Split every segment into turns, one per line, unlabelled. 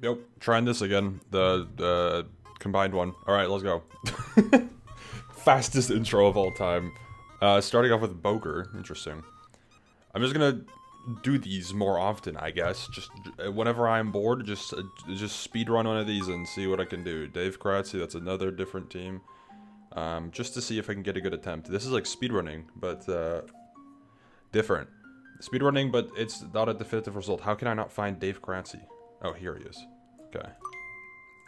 Yep, trying this again. The combined one. All right, let's go. Fastest intro of all time. Starting off with Boger. Interesting. I'm just gonna do these more often, I guess. Just whenever I'm bored, just speed run one of these and see what I can do. Dave Kratzy, that's another different team. Just to see if I can get a good attempt. This is like speedrunning, but different. Speedrunning, but it's not a definitive result. How can I not find Dave Kratzy? Oh, here he is. Okay.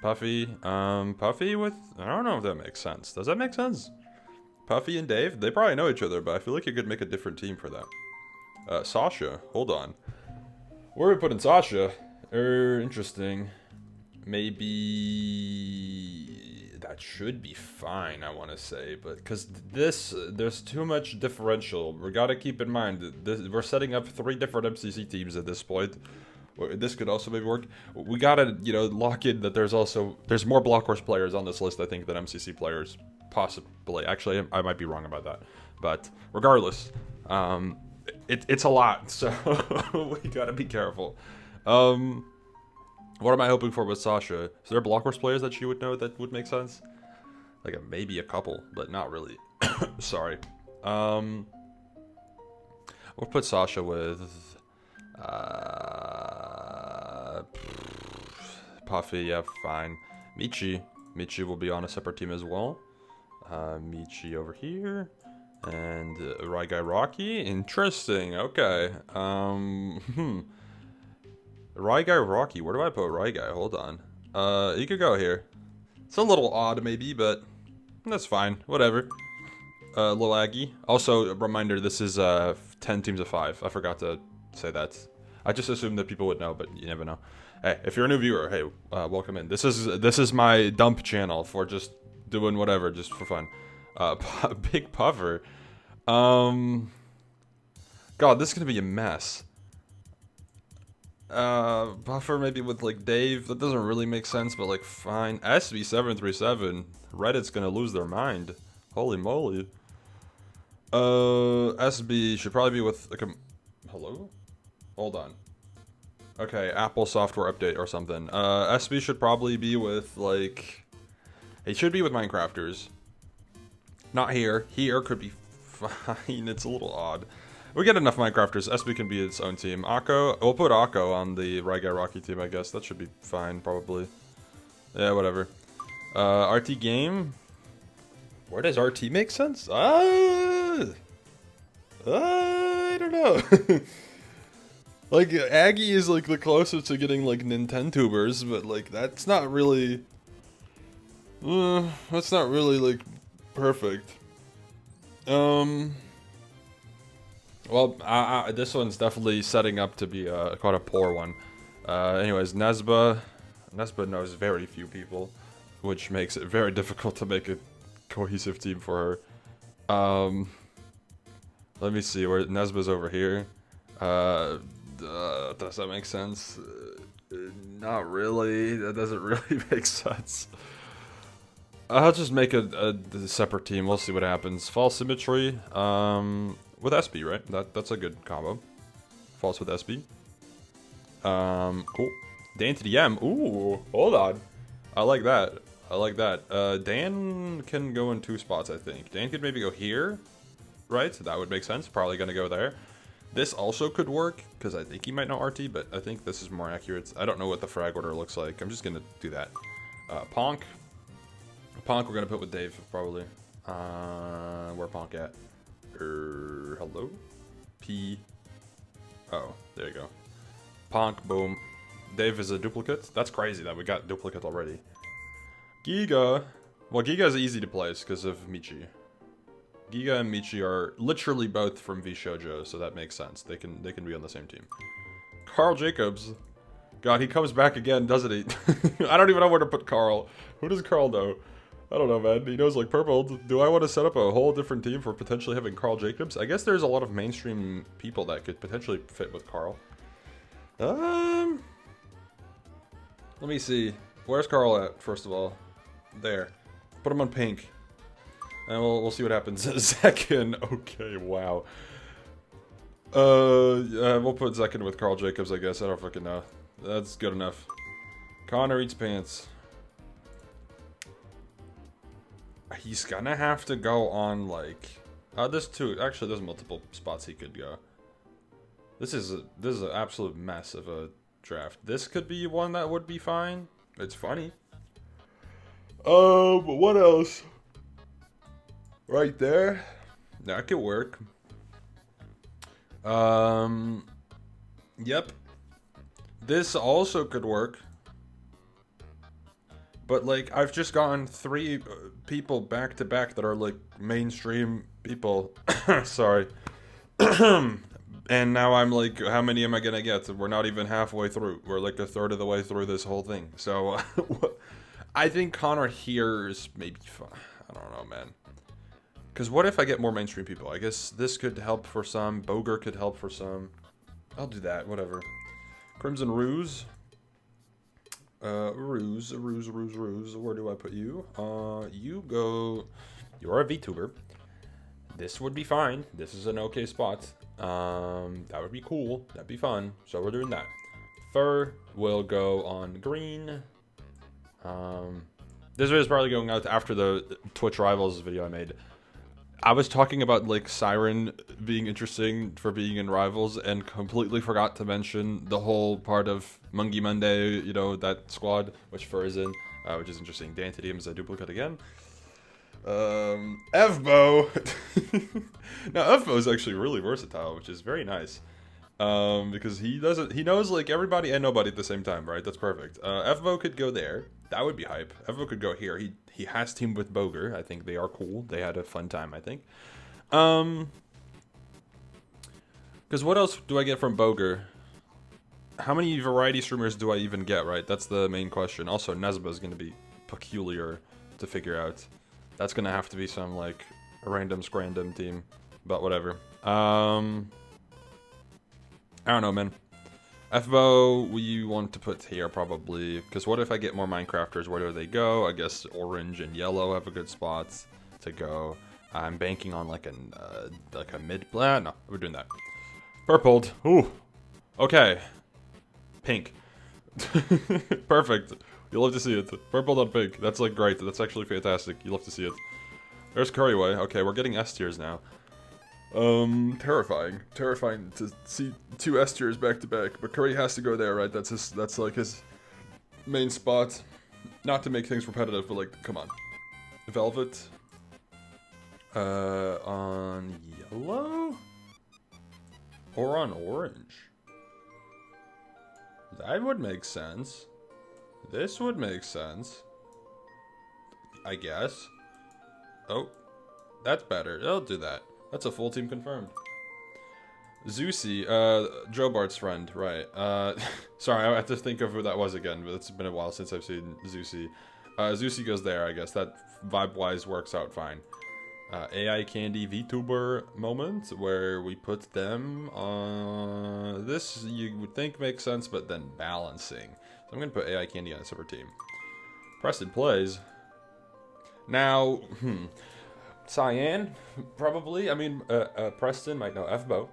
Puffy. Puffy with... I don't know if that makes sense. Does that make sense? Puffy and Dave? They probably know each other, but I feel like you could make a different team for that. Sasha. Hold on. Where are we putting Sasha? Interesting. Maybe... That should be fine, I want to say. But because this... There's too much differential. We gotta keep in mind that we're setting up 3 different MCC teams at this point. This could also maybe work. We gotta, you know, lock in that there's more Block Wars players on this list, I think, than MCC players. Possibly. Actually, I might be wrong about that. But regardless, it's a lot, so we gotta be careful. What am I hoping for with Sasha? Is there Block Wars players that she would know that would make sense? Like maybe a couple, but not really. Sorry. We'll put Sasha with... Puffy, yeah, fine. Michi will be on a separate team as well. Michi over here. And Right Guy Rocky. Interesting, okay. Right Guy Rocky, where do I put Right Guy? Hold on. You could go here. It's a little odd maybe, but that's fine. Whatever. Lil Aggie. Also, a reminder, this is 10 teams of 5. I forgot to say that. I just assumed that people would know, but you never know. Hey, if you're a new viewer, hey, welcome in. This is my dump channel for just doing whatever, just for fun. Big Puffer. God, this is gonna be a mess. Puffer maybe with like Dave. That doesn't really make sense, but like fine. SB737. Reddit's gonna lose their mind. Holy moly. SB should probably be with like a... Hello? Hold on. Okay, Apple software update or something. SB should probably be with, like... It should be with Minecrafters. Not here. Here could be fine. It's a little odd. We get enough Minecrafters. SB can be its own team. Akko... We'll put Akko on the Right Guy Rocky team, I guess. That should be fine, probably. Yeah, whatever. RT Game... Where does RT make sense? I don't know. Like, Aggie is, like, the closest to getting, like, Nintendubers, but, like, that's not really... like, perfect. Well, this one's definitely setting up to be, quite a poor one. Anyways, Nesba knows very few people, which makes it very difficult to make a cohesive team for her. Let me see, where Nesba's over here. Does that make sense? Not really. That doesn't really make sense. I'll just make a separate team. We'll see what happens. False Symmetry. With SB, right? That's a good combo. False with SB. Cool. Dan to the M. Ooh, hold on. I like that. I like that. Dan can go in 2 spots, I think. Dan could maybe go here. Right? That would make sense. Probably gonna go there. This also could work, because I think he might know RT, but I think this is more accurate. I don't know what the frag order looks like. I'm just going to do that. Ponk. Ponk we're going to put with Dave, probably. Where Ponk at? Hello? P. Oh, there you go. Ponk, boom. Dave is a duplicate. That's crazy that we got duplicate already. Giga. Well, Giga is easy to place because of Michi. Giga and Michi are literally both from V Shoujo, so that makes sense. They can be on the same team. Carl Jacobs. God, he comes back again, doesn't he? I don't even know where to put Carl. Who does Carl know? I don't know, man. He knows like purple. Do I want to set up a whole different team for potentially having Carl Jacobs? I guess there's a lot of mainstream people that could potentially fit with Carl. Let me see. Where's Carl at, first of all? There. Put him on pink. And we'll see what happens. Zekin. Okay, wow. We'll put Zekin with Carl Jacobs, I guess. I don't fucking know. That's good enough. Connor eats pants. He's gonna have to go on, like... there's two. Actually, there's multiple spots he could go. This is an absolute mess of a draft. This could be one that would be fine. It's funny. But what else? Right there. That could work. Yep. This also could work. But, like, I've just gotten 3 people back to back that are, like, mainstream people. Sorry. And now I'm like, how many am I gonna get? We're not even halfway through. We're like a third of the way through this whole thing. So, I think Connor here is maybe fun. I don't know, man. Because what if I get more mainstream people? I guess this could help for some. Boger could help for some. I'll do that, whatever. Crimson Ruse. Ruse. Where do I put you? You go... You're a VTuber. This would be fine. This is an okay spot. That would be cool. That'd be fun. So we're doing that. Fur will go on green. This video is probably going out after the Twitch Rivals video I made. I was talking about, like, Siren being interesting for being in Rivals and completely forgot to mention the whole part of Mungie Monday, you know, that squad, which Fur is in, which is interesting. Dantedium is a duplicate again. Evbo! Now, Evbo is actually really versatile, which is very nice. Because he knows, like, everybody and nobody at the same time, right? That's perfect. Evbo could go there. That would be hype. Evbo could go here. He has teamed with Boger. I think they are cool. They had a fun time, I think. Because what else do I get from Boger? How many variety streamers do I even get, right? That's the main question. Also, Nesba is going to be peculiar to figure out. That's going to have to be some, like, random scrandom team. But whatever. I don't know, man. FBO, we want to put here probably, because what if I get more Minecrafters? Where do they go? I guess orange and yellow have a good spots to go. I'm banking on like a mid plan. No, we're doing that. Purpled. Ooh. Okay. Pink. Perfect. You'll love to see it. Purpled on pink. That's like great. That's actually fantastic. You'll love to see it. There's Curryway. Okay, we're getting S tiers now. Terrifying. Terrifying to see 2 S tiers back to back. But Curry has to go there, right? That's like his main spot. Not to make things repetitive, but like, come on. Velvet. On yellow? Or on orange? That would make sense. This would make sense. I guess. Oh. That's better. I'll do that. That's a full team confirmed. Zeusy, Joe Bart's friend, right. Sorry, I have to think of who that was again, but it's been a while since I've seen Zeusy. Zeusy goes there, I guess. That vibe-wise works out fine. AI Candy VTuber moment, where we put them on... This, you would think makes sense, but then balancing. So I'm going to put AI Candy on a separate team. Preston plays. Now, Cyan, probably. I mean, Preston might know Fbo,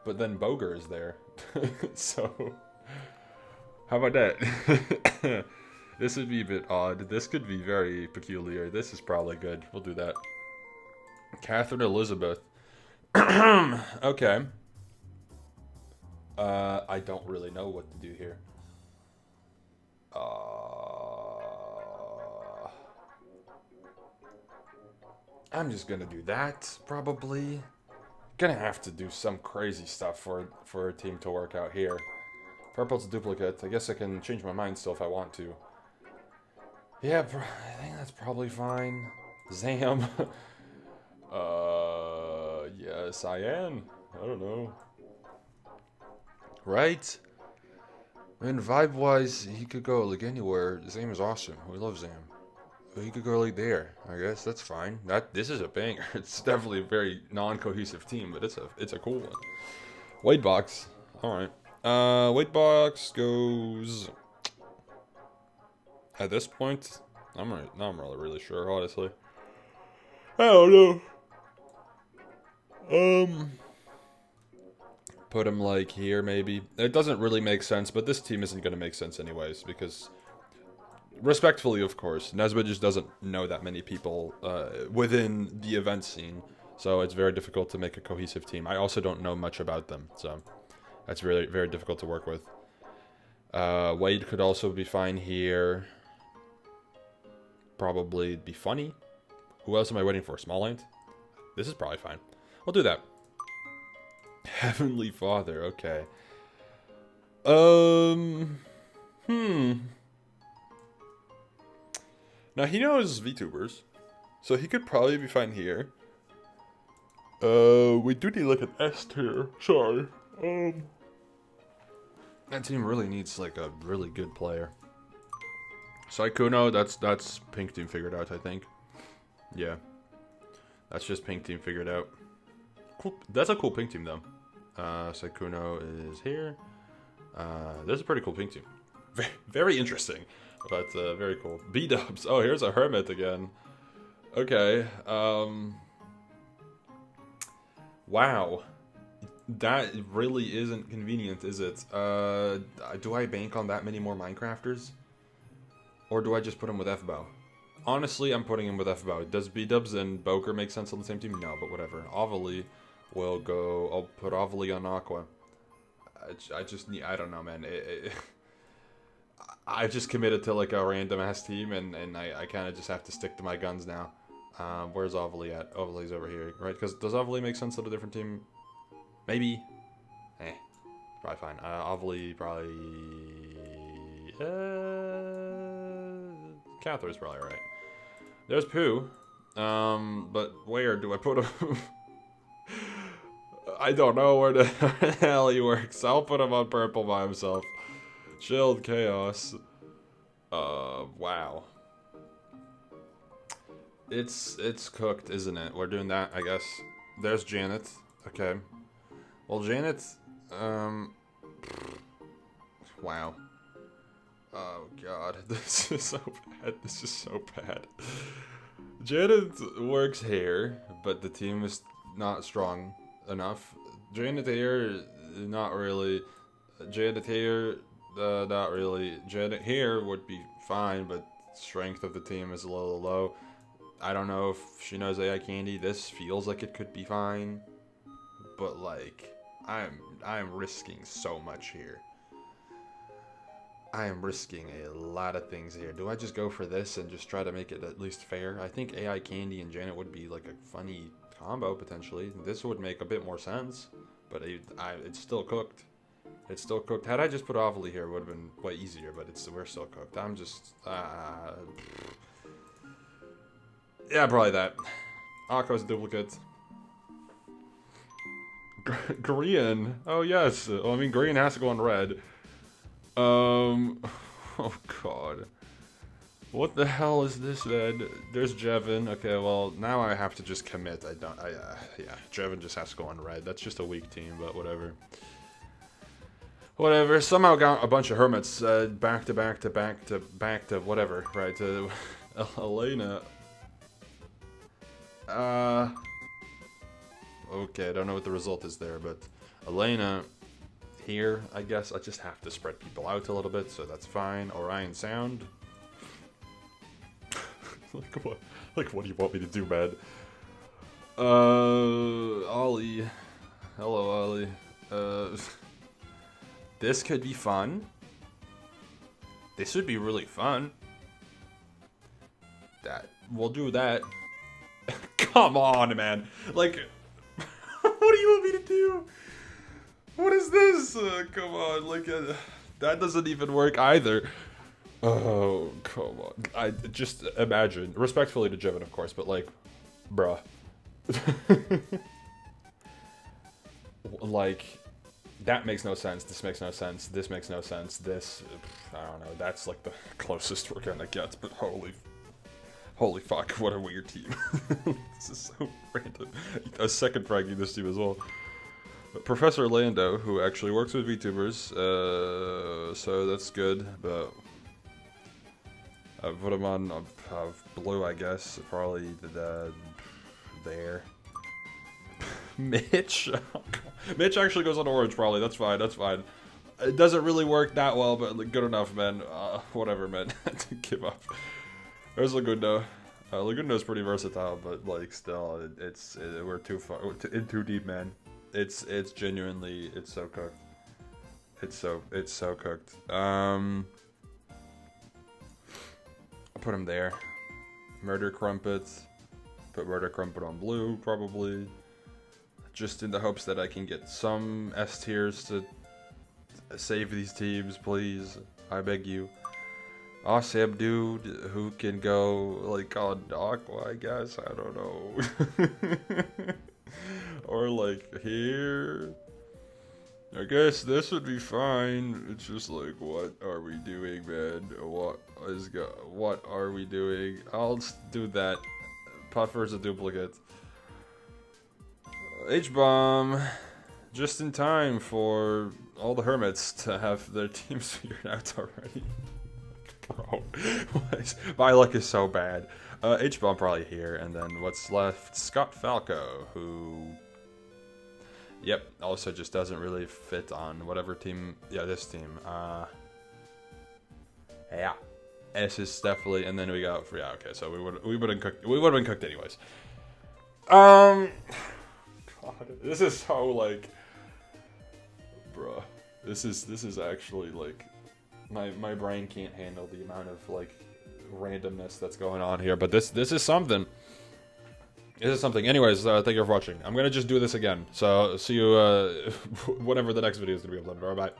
but then Boger is there. So, how about that? This would be a bit odd. This could be very peculiar. This is probably good. We'll do that. Catherine Elizabeth. Okay. I don't really know what to do here. I'm just gonna do that, probably. Gonna have to do some crazy stuff for a team to work out here. Purple's a duplicate. I guess I can change my mind still if I want to. Yeah, I think that's probably fine. Zam. Yeah, Cyan. I don't know. Right? And vibe-wise, he could go, like, anywhere. Zam is awesome. We love Zam. But he could go, like, there. I guess that's fine. This is a banger. It's definitely a very non-cohesive team, but it's a cool one. Weight box. Alright. Weight box goes... At this point, I'm really sure, honestly. I don't know. Put him like here, maybe. It doesn't really make sense, but this team isn't going to make sense anyways, because Respectfully, of course, Nesbitt just doesn't know that many people within the event scene, so it's very difficult to make a cohesive team. I also don't know much about them, so that's really very difficult to work with. Wade could also be fine here. Probably be funny. Who else am I waiting for? Small Ant? This is probably fine. We'll do that. Heavenly Father, okay. Now he knows VTubers, so he could probably be fine here. We do need like an S tier. Sorry. That team really needs like a really good player. Saikuno, that's pink team figured out, I think. Yeah, that's just pink team figured out. Cool. That's a cool pink team though. Saikuno is here. This is a pretty cool pink team. Very, very interesting, but very cool. B-dubs. Oh, here's a hermit again. Okay. Wow. That really isn't convenient, is it? Do I bank on that many more Minecrafters? Or do I just put him with F-Bow? Honestly, I'm putting him with F-Bow. Does B-dubs and Boker make sense on the same team? No, but whatever. Ovally will go... I'll put Ovally on Aqua. I just need... I don't know, man. I've just committed to like a random-ass team, and I kind of just have to stick to my guns now. Where's Ovally at? Ovaly's over here, right? Because does Ovally make sense on a different team? Maybe. Probably fine. Ovally probably... Catherine's probably right. There's Pooh. But where do I put him? I don't know where the hell he works. I'll put him on purple by himself. Chilled Chaos. Wow. It's cooked, isn't it? We're doing that, I guess. There's Janet. Okay. Well, Janet, wow. Oh god, this is so bad. This is so bad. Janet works here, but the team is not strong enough. Janet here, not really. Janet here, not really. Janet here would be fine, but strength of the team is a little low. I don't know if she knows AI Candy. This feels like it could be fine, but like, I'm risking so much here. I am risking a lot of things here. Do I just go for this and just try to make it at least fair? I think AI Candy and Janet would be like a funny combo potentially. This would make a bit more sense, but it's still cooked. It's still cooked. Had I just put Ovally here, it would have been way easier, but we're still cooked. I'm just... yeah, probably that. Akko's duplicate. Green. Oh, yes. Well, I mean, green has to go on red. Oh, God. What the hell is this, man? There's Jevin. Okay, well, now I have to just commit. Yeah, Jevin just has to go on red. That's just a weak team, but whatever. Whatever. Somehow got a bunch of hermits back to whatever, right? To Elena. Okay, I don't know what the result is there, but Elena here, I guess I just have to spread people out a little bit, so that's fine. Orion Sound. Like what do you want me to do, man? Ollie. Hello, Ollie. This could be fun. This would be really fun. We'll do that. Come on, man. Like, what do you want me to do? What is this? Come on, like, that doesn't even work either. Oh, come on. I just imagine, respectfully to Jevin, of course, but like, bruh. Like, that makes no sense. This makes no sense. This makes no sense. This, I don't know. That's like the closest we're gonna get, but holy fuck, what a weird team. This is so random. A second fraggy this team as well. But Professor Lando, who actually works with VTubers, so that's good, but I put him on blue, I guess, probably there. Mitch? Mitch actually goes on orange, probably, that's fine, that's fine. It doesn't really work that well, but good enough, man. Whatever, man. Give up. There's Lagundo. Lagundo's pretty versatile, but like still, we're too far, in too deep, man. It's genuinely, it's so cooked. It's so cooked. I'll put him there. Murder Crumpet. Put Murder Crumpet on blue, probably. Just in the hopes that I can get some S tiers to save these teams, please. I beg you. Awesome dude who can go like on Aqua, I guess. I don't know. Or like here. I guess this would be fine. It's just like, what are we doing, man? What are we doing? I'll do that. Puffer's a duplicate. H-bomb. Just in time for all the hermits to have their teams figured out already. Bro, my luck is so bad. H-bomb probably here, and then what's left? Scott Falco, who... Yep, also just doesn't really fit on whatever team... Yeah, this team. Yeah. S is definitely... And then we got... Yeah, okay, so we would have been cooked anyways. God, this is so, like... Bruh. This is actually, like... My brain can't handle the amount of, like, randomness that's going on here. But this is something. This is something. Anyways, thank you for watching. I'm going to just do this again. So, see you whenever the next video is going to be uploaded. Bye-bye.